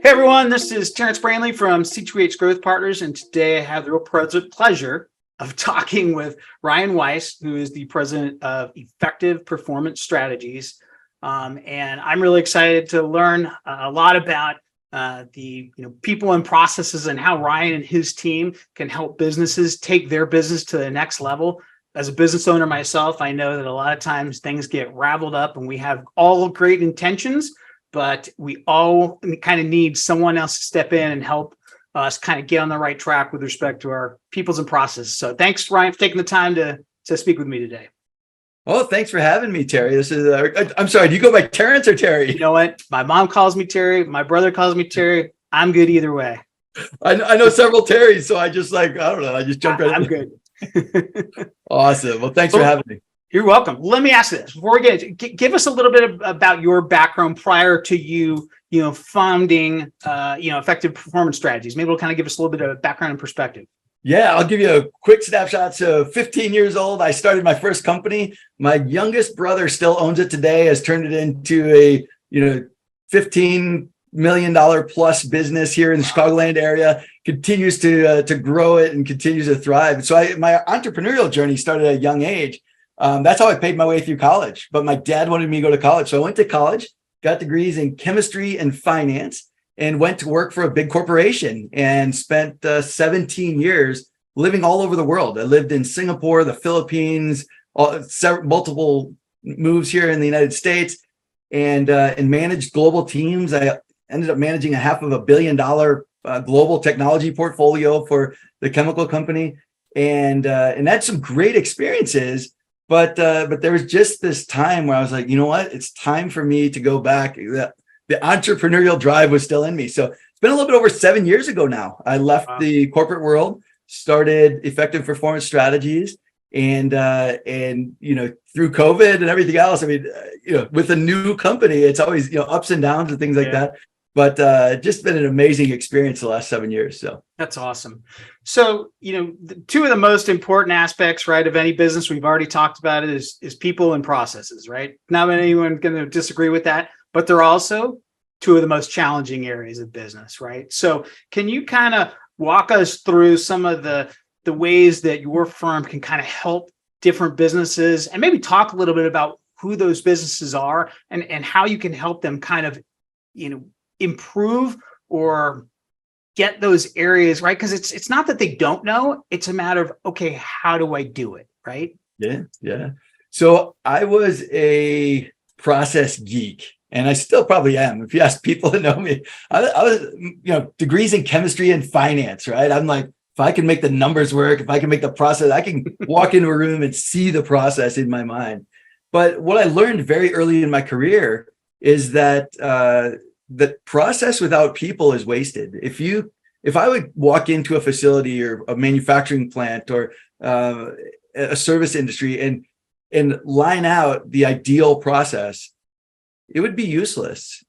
Hey everyone, this is Terrence Branley from C2H Growth Partners, and today I have the real pleasure of talking with Ryan Weiss, who is the president of Effective Performance Strategies. And I'm really excited to learn a lot about the people and processes and how Ryan and his team can help businesses take their business to the next level. As a business owner myself, I know that a lot of times things get raveled up and we have all great intentions, but we all kind of need someone else to step in and help us kind of get on the right track with respect to our peoples and processes. So thanks, Ryan, for taking the time to speak with me today. Oh, thanks for having me, Terry. This is, I'm sorry, do you go by Terrence or Terry? You know what? My mom calls me Terry. My brother calls me Terry. I'm good either way. I know several Terrys, so I just I don't know. I just jumped right in. I'm good. Awesome. Well, thanks for having me. You're welcome. Let me ask you this before we get into it. Give us a little bit about your background prior to you founding, Effective Performance Strategies. Maybe it'll kind of give us a little bit of background and perspective. Yeah, I'll give you a quick snapshot. So 15 years old, I started my first company. My youngest brother still owns it today, has turned it into a, $15 million plus business here in the Chicagoland area, continues to grow it and continues to thrive. So my entrepreneurial journey started at a young age. That's how I paid my way through college. But my dad wanted me to go to college. So I went to college, got degrees in chemistry and finance, and went to work for a big corporation and spent 17 years living all over the world. I lived in Singapore, the Philippines, multiple moves here in the United States, and managed global teams. I ended up managing a $500 million global technology portfolio for the chemical company, and had some great experiences. But there was just this time where I was like, you know what? It's time for me to go back. The entrepreneurial drive was still in me. So it's been a little bit over 7 years ago now. I left the corporate world, started Effective Performance Strategies, and through COVID and everything else. I mean, with a new company, it's always ups and downs and things like that. But just been an amazing experience the last 7 years. So that's awesome. So, two of the most important aspects, right, of any business, we've already talked about it, is people and processes, right? Not anyone going to disagree with that, but they're also two of the most challenging areas of business, right? So can you kind of walk us through some of the ways that your firm can kind of help different businesses, and maybe talk a little bit about who those businesses are and how you can help them kind of, improve or get those areas right? Because it's not that they don't know, it's a matter of, okay, how do I do it, right? Yeah. So I was a process geek, and I still probably am. If you ask people that know me, I was, degrees in chemistry and finance, right? I'm like, if I can make the numbers work, if I can make the process, I can walk into a room and see the process in my mind. But what I learned very early in my career is that the process without people is wasted. If I would walk into a facility or a manufacturing plant or a service industry and line out the ideal process, it would be useless,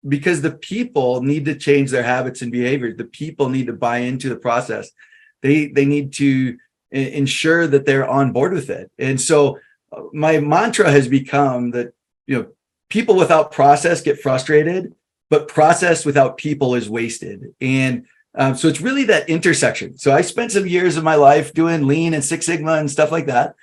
because the people need to change their habits and behaviors. The people need to buy into the process. They need to ensure that they're on board with it. And so my mantra has become that, people without process get frustrated, but process without people is wasted. And so it's really that intersection. So I spent some years of my life doing Lean and Six Sigma and stuff like that,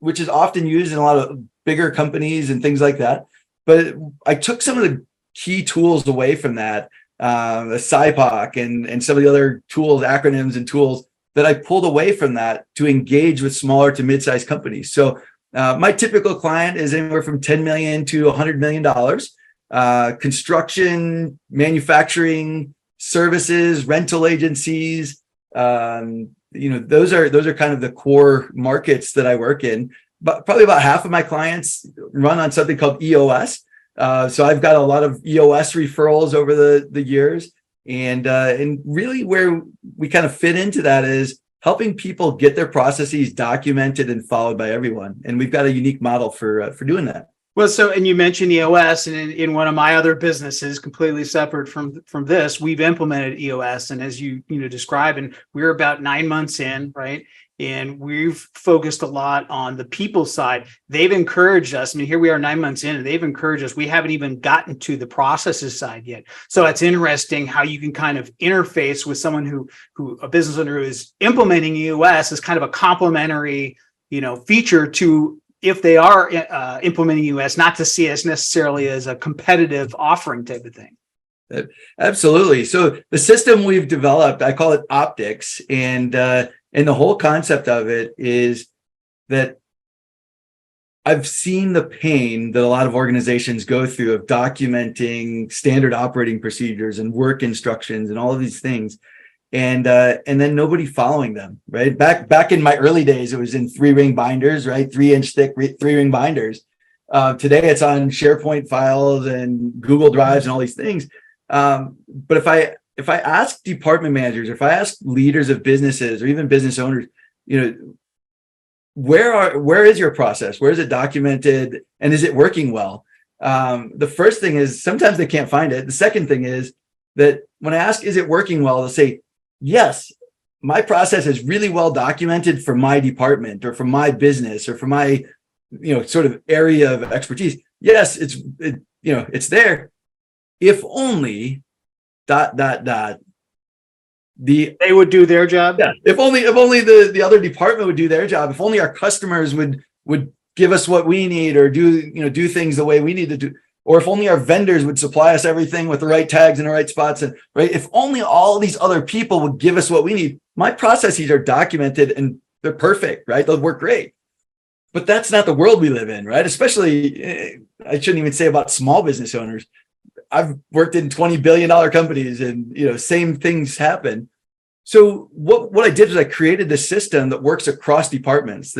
which is often used in a lot of bigger companies and things like that. But I took some of the key tools away from that, the SIPOC and some of the other tools, acronyms and tools that I pulled away from that to engage with smaller to mid-sized companies. So my typical client is anywhere from $10 million to $100 million. Construction, manufacturing, services, rental agencies. Those are kind of the core markets that I work in. But probably about half of my clients run on something called EOS. So I've got a lot of EOS referrals over the years. And really where we kind of fit into that is helping people get their processes documented and followed by everyone. And we've got a unique model for doing that. Well, and you mentioned EOS, and in one of my other businesses, completely separate from this, we've implemented EOS, and as you describe, and we're about 9 months in, right? and we've focused a lot on the people side. They've encouraged us. I mean, here we are 9 months in, and they've encouraged us. We haven't even gotten to the processes side yet. So it's interesting how you can kind of interface with someone who a business owner who is implementing EOS as kind of a complementary, feature to if they are implementing EOS, not to see us necessarily as a competitive offering type of thing. Absolutely. So the system we've developed, I call it optics, and the whole concept of it is that I've seen the pain that a lot of organizations go through of documenting standard operating procedures and work instructions and all of these things, and then nobody following them. Right back in my early days, it was in 3-ring binders, right, 3-inch thick 3-ring binders. Today, it's on SharePoint files and Google Drives and all these things. But if I ask department managers, or if I ask leaders of businesses or even business owners, where is your process? Where is it documented? And is it working well? The first thing is sometimes they can't find it. The second thing is that when I ask, is it working well? They'll say, yes, my process is really well documented for my department or for my business or for my, sort of area of expertise. Yes, it's there. If only ... they would do their job. Yeah. If only the other department would do their job. If only our customers would give us what we need, or do things the way we need to do, or if only our vendors would supply us everything with the right tags in the right spots, and right. If only all these other people would give us what we need. My processes are documented and they're perfect, right? They'll work great. But that's not the world we live in, right? Especially, I shouldn't even say about small business owners. I've worked in $20 billion companies, and same things happen. So what I did was I created this system that works across departments.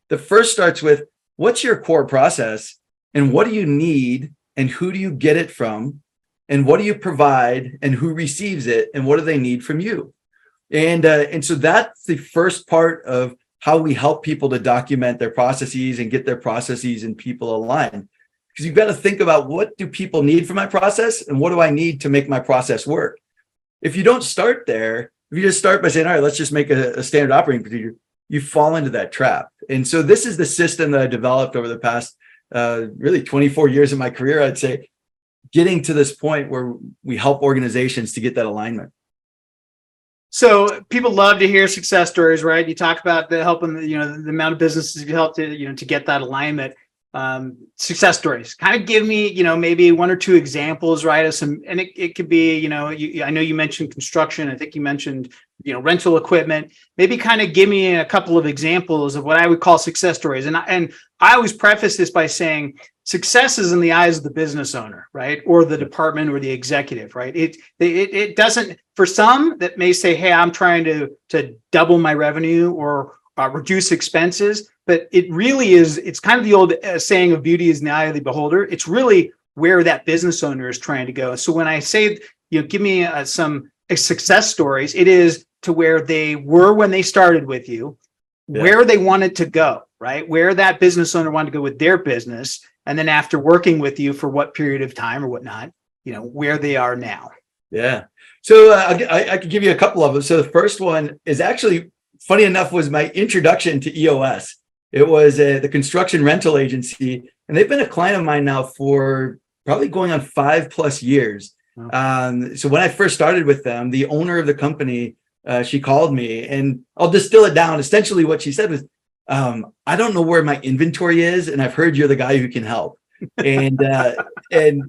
The first starts with, what's your core process, and what do you need, and who do you get it from, and what do you provide, and who receives it, and what do they need from you? And so that's the first part of how we help people to document their processes and get their processes and people aligned. Because you've got to think about, what do people need for my process, and what do I need to make my process work? If you don't start there, if you just start by saying, all right, let's just make a standard operating procedure, you fall into that trap. And so this is the system that I developed over the past really 24 years of my career, I'd say, getting to this point where we help organizations to get that alignment. So people love to hear success stories, right? You talk about the helping, the amount of businesses you help to, to get that alignment. Success stories. Kind of give me, maybe 1 or 2 examples, right? Of some, and it could be, I know you mentioned construction. I think you mentioned, rental equipment. Maybe kind of give me a couple of examples of what I would call success stories. And I always preface this by saying success is in the eyes of the business owner, right? Or the department or the executive, right? It doesn't, for some that may say, hey, I'm trying to double my revenue or reduce expenses. But it really is, it's kind of the old saying of beauty is in the eye of the beholder. It's really where that business owner is trying to go. So when I say, give me some success stories, it is to where they were when they started with you, where they wanted to go, right? Where that business owner wanted to go with their business. And then after working with you for what period of time or whatnot, where they are now. Yeah. So I could give you a couple of them. So the first one is actually, funny enough, was my introduction to EOS. It was the construction rental agency, and they've been a client of mine now for probably going on 5+ years. Wow. So when I first started with them, the owner of the company, she called me, and I'll distill it down. Essentially what she said was, I don't know where my inventory is, and I've heard you're the guy who can help. And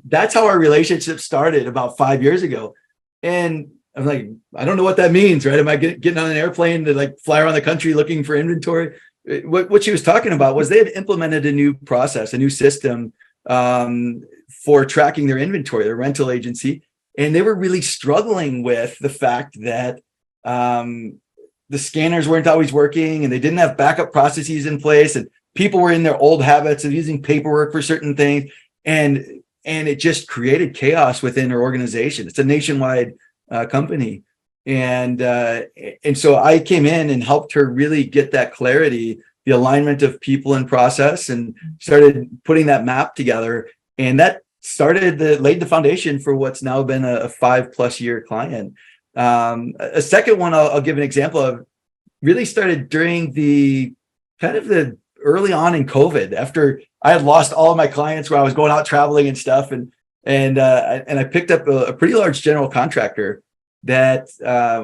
that's how our relationship started about 5 years ago. And I'm like, I don't know what that means, right? Am I getting on an airplane to fly around the country looking for inventory? What she was talking about was they had implemented a new process, a new system for tracking their inventory, their rental agency. And they were really struggling with the fact that the scanners weren't always working, and they didn't have backup processes in place, and people were in their old habits of using paperwork for certain things. And it just created chaos within their organization. It's a nationwide company. And so I came in and helped her really get that clarity, the alignment of people and process, and started putting that map together. And that laid the foundation for what's now been a 5+ year client. A second one I'll give an example of. really started during the kind of the early on in COVID, after I had lost all of my clients where I was going out traveling and stuff. And I picked up a pretty large general contractor that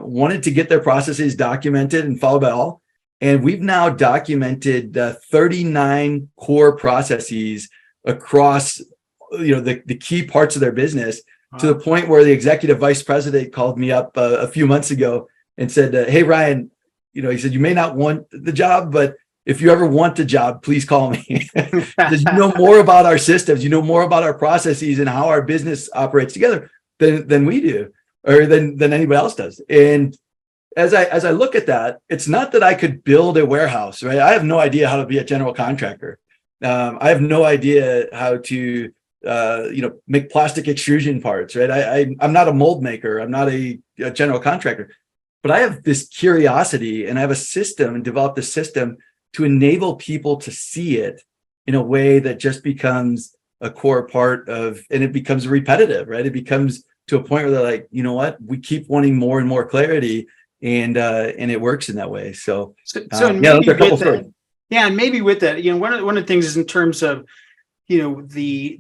wanted to get their processes documented and followed by all. And we've now documented 39 core processes across, the key parts of their business, to the point where the executive vice president called me up a few months ago and said, "Hey, Ryan, he said, you may not want the job, but if you ever want the job, please call me." Because you know more about our systems, you know more about our processes and how our business operates together than we do, or than anybody else does. And as I look at that, it's not that I could build a warehouse, right? I have no idea how to be a general contractor. I have no idea how to make plastic extrusion parts, right? I'm not a mold maker. I'm not a general contractor, but I have this curiosity, and I have a system, and developed a system to enable people to see it in a way that just becomes a core part of, and it becomes repetitive, right? It becomes to a point where they're like, you know what, we keep wanting more and more clarity, and it works in that way. So maybe with that, and maybe with that, one of the things is in terms of, the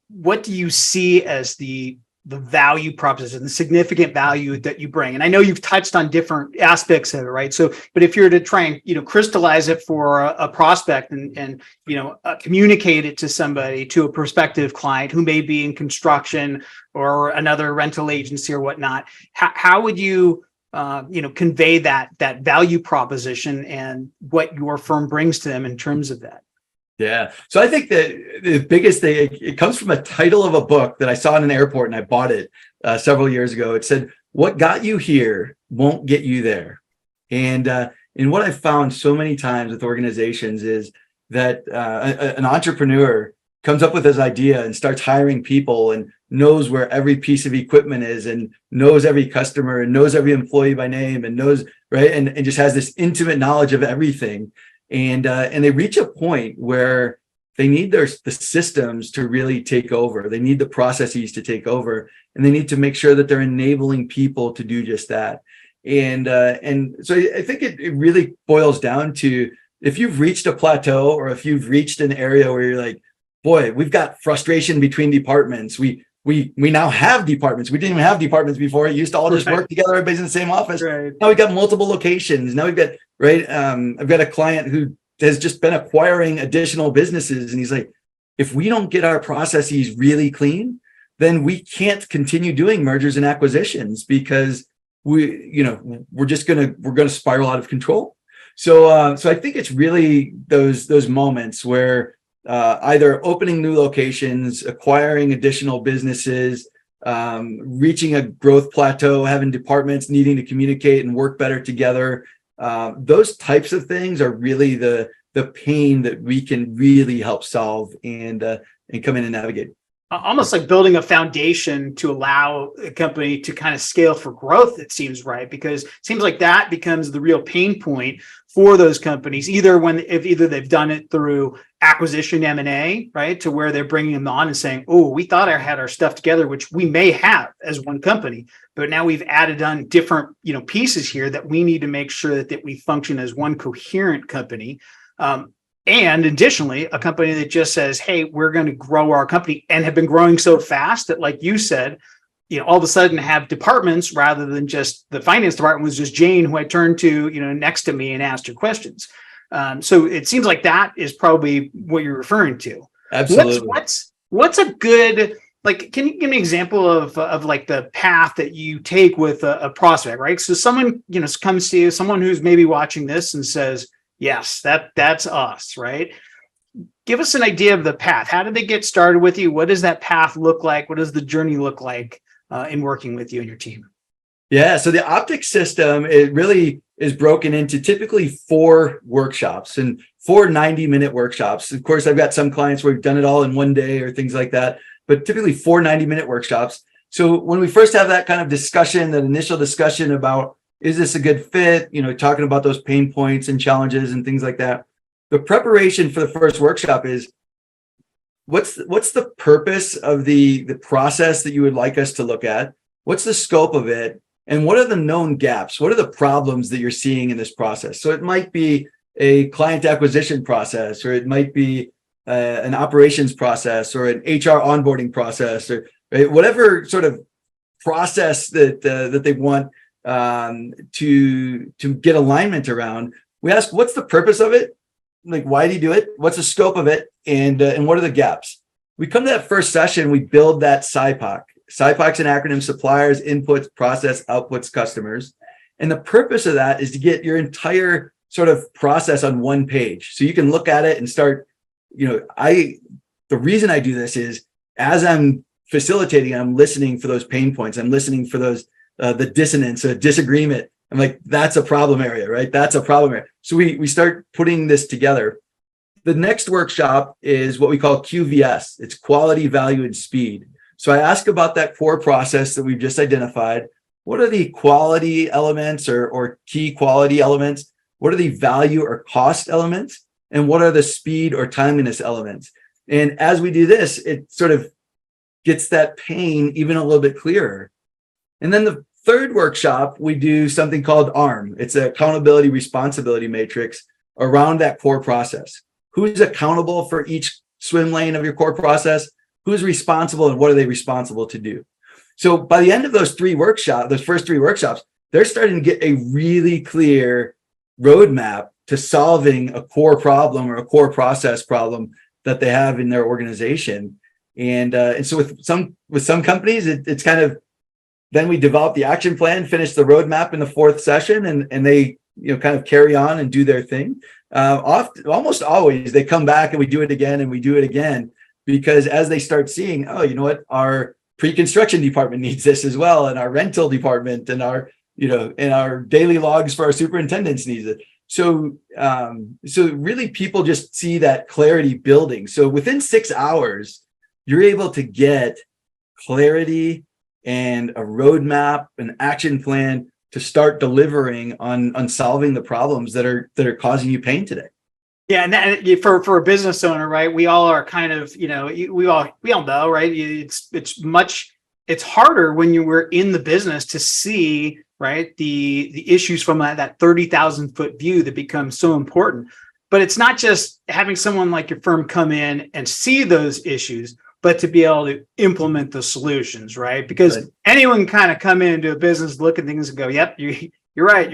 what do you see as the value proposition, the significant value that you bring? And I know you've touched on different aspects of it, right? So, but if you're to try and, crystallize it for a prospect and communicate it to somebody, to a prospective client who may be in construction or another rental agency or whatnot, how would you, convey that value proposition and what your firm brings to them in terms of that? Yeah. So I think that the biggest thing, it comes from a title of a book that I saw in an airport, and I bought it several years ago. It said, "What got you here won't get you there." And what I've found so many times with organizations is that an entrepreneur comes up with this idea and starts hiring people, and knows where every piece of equipment is, and knows every customer, and knows every employee by name, and knows, right, and just has this intimate knowledge of everything. And they reach a point where they need the systems to really take over. They need the processes to take over, and they need to make sure that they're enabling people to do just that. And so I think it really boils down to, if you've reached a plateau, or if you've reached an area where you're like, boy, we've got frustration between departments. We now have departments. We didn't even have departments before. It used to all just work together. Everybody's in the same office. Right. Now we've got multiple locations. Now we've got, right. I've got a client who has just been acquiring additional businesses. And he's like, if we don't get our processes really clean, then we can't continue doing mergers and acquisitions, because we're going to spiral out of control. So I think it's really those moments where either opening new locations, acquiring additional businesses, reaching a growth plateau, having departments needing to communicate and work better together. Those types of things are really the pain that we can really help solve and come in and navigate. Almost like building a foundation to allow a company to kind of scale for growth, it seems, right? Because it seems like that becomes the real pain point for those companies, either they've done it through acquisition, M&A, right, to where they're bringing them on and saying, "Oh, we thought I had our stuff together," which we may have as one company, but now we've added on different pieces here that we need to make sure that we function as one coherent company. And additionally, a company that just says, "Hey, we're going to grow our company," and have been growing so fast that, like you said, all of a sudden have departments rather than just the finance department was just Jane, who I turned to, next to me and asked her questions. So it seems like that is probably what you're referring to. Absolutely. What's a good, like, can you give me an example of like the path that you take with a prospect, right? So someone, comes to you, someone who's maybe watching this and says, "Yes, that's us," right? Give us an idea of the path. How did they get started with you? What does that path look like? What does the journey look like in working with you and your team? Yeah, so the optics system, it really is broken into typically 4 workshops, and 4 90-minute workshops. Of course, I've got some clients where we've done it all in one day or things like that, but typically 4 90-minute workshops. So when we first have that kind of discussion, that initial discussion about, is this a good fit? Talking about those pain points and challenges and things like that. The preparation for the first workshop is, what's the purpose of the process that you would like us to look at? What's the scope of it? and what are the known gaps? What are the problems that you're seeing in this process? So it might be a client acquisition process, or it might be an operations process, or an HR onboarding process, or right, whatever sort of process that they want to get alignment around. We ask, what's the purpose of it? Like, why do you do it? What's the scope of it? And what are the gaps? We come to that first session, we build that SIPOC. SIPOC's an acronym: suppliers, inputs, process, outputs, customers. And the purpose of that is to get your entire sort of process on one page. So you can look at it and start, the reason I do this is, as I'm facilitating, I'm listening for those pain points. I'm listening for those, the dissonance, disagreement. I'm like, that's a problem area, right? That's a problem area. So we start putting this together. The next workshop is what we call QVS. It's quality, value, and speed. So I ask about that core process that we've just identified. What are the quality elements or key quality elements? What are the value or cost elements? And what are the speed or timeliness elements? And as we do this, it sort of gets that pain even a little bit clearer. And then the third workshop, we do something called ARM. It's an accountability responsibility matrix around that core process. Who's accountable for each swim lane of your core process? Who's responsible, and what are they responsible to do? So by the end of those first three workshops, they're starting to get a really clear roadmap to solving a core problem or a core process problem that they have in their organization. And so with some companies, it's kind of, then we develop the action plan, finish the roadmap in the fourth session, and they kind of carry on and do their thing. Almost always they come back and we do it again and we do it again, because as they start seeing, oh, you know what, our pre-construction department needs this as well, and our rental department, and our daily logs for our superintendents needs it. So really people just see that clarity building. So within 6 hours, you're able to get clarity and a roadmap, an action plan to start delivering on solving the problems that are causing you pain today. Yeah, and for a business owner, right? We all are kind of, we all know, right? It's harder when you were in the business to see, right, the issues from that 30,000-foot view that becomes so important. But it's not just having someone like your firm come in and see those issues, but to be able to implement the solutions, right? Because anyone can kind of come into a business, look at things and go, yep, you're right.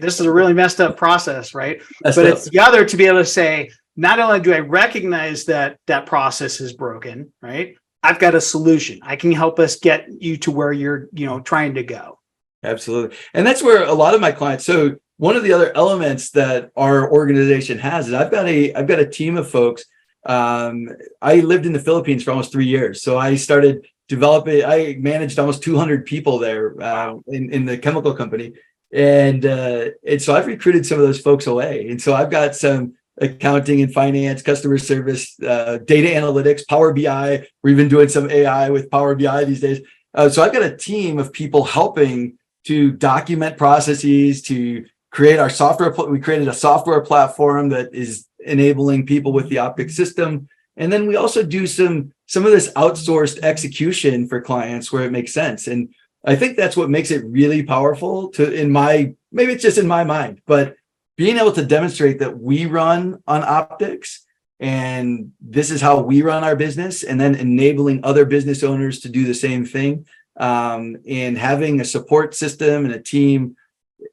This is a really messed up process, right? But it's the other to be able to say, not only do I recognize that process is broken, right? I've got a solution. I can help us get you to where you're, trying to go. Absolutely. And that's where a lot of my clients, so one of the other elements that our organization has is I've got a team of folks. I lived in the Philippines for almost 3 years. So I started developing, I managed almost 200 people there in the chemical company. And so I've recruited some of those folks away. And so I've got some accounting and finance, customer service, data analytics, Power BI. We're even doing some AI with Power BI these days. So I've got a team of people helping to document processes, to create our software. We created a software platform that is enabling people with the optics system. And then we also do some of this outsourced execution for clients where it makes sense. And I think that's what makes it really powerful maybe it's just in my mind, but being able to demonstrate that we run on optics and this is how we run our business, and then enabling other business owners to do the same thing, and having a support system and a team.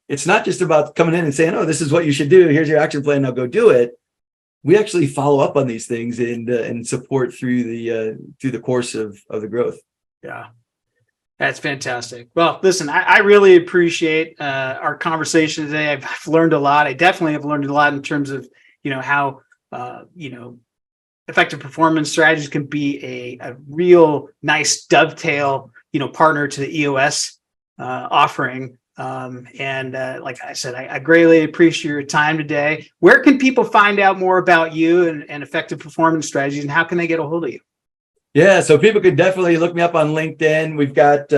It's not just about coming in and saying, oh, this is what you should do. Here's your action plan. Now go do it. We actually follow up on these things and support through the course of the growth. Yeah. That's fantastic. Well, listen, I really appreciate our conversation today. I've learned a lot. I definitely have learned a lot in terms of, how, effective performance strategies can be a real nice dovetail, partner to the EOS offering. Like I said, I greatly appreciate your time today. Where can people find out more about you and effective performance strategies, and how can they get a hold of you? Yeah, so people could definitely look me up on LinkedIn. We've got,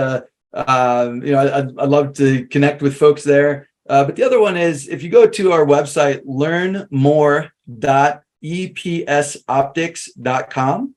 I'd love to connect with folks there. But the other one is, if you go to our website, learnmore.epsoptics.com,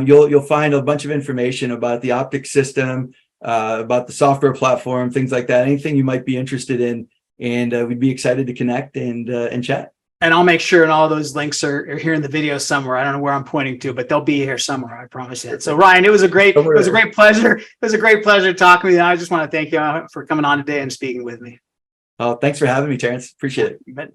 you'll find a bunch of information about the optics system, about the software platform, things like that, anything you might be interested in. And we'd be excited to connect and chat. And I'll make sure and all those links are here in the video somewhere. I don't know where I'm pointing to, but they'll be here somewhere. I promise you. So Ryan, it was a great pleasure. It was a great pleasure talking with you. I just want to thank you for coming on today and speaking with me. Oh, thanks for having me, Terrence. Appreciate it. You bet.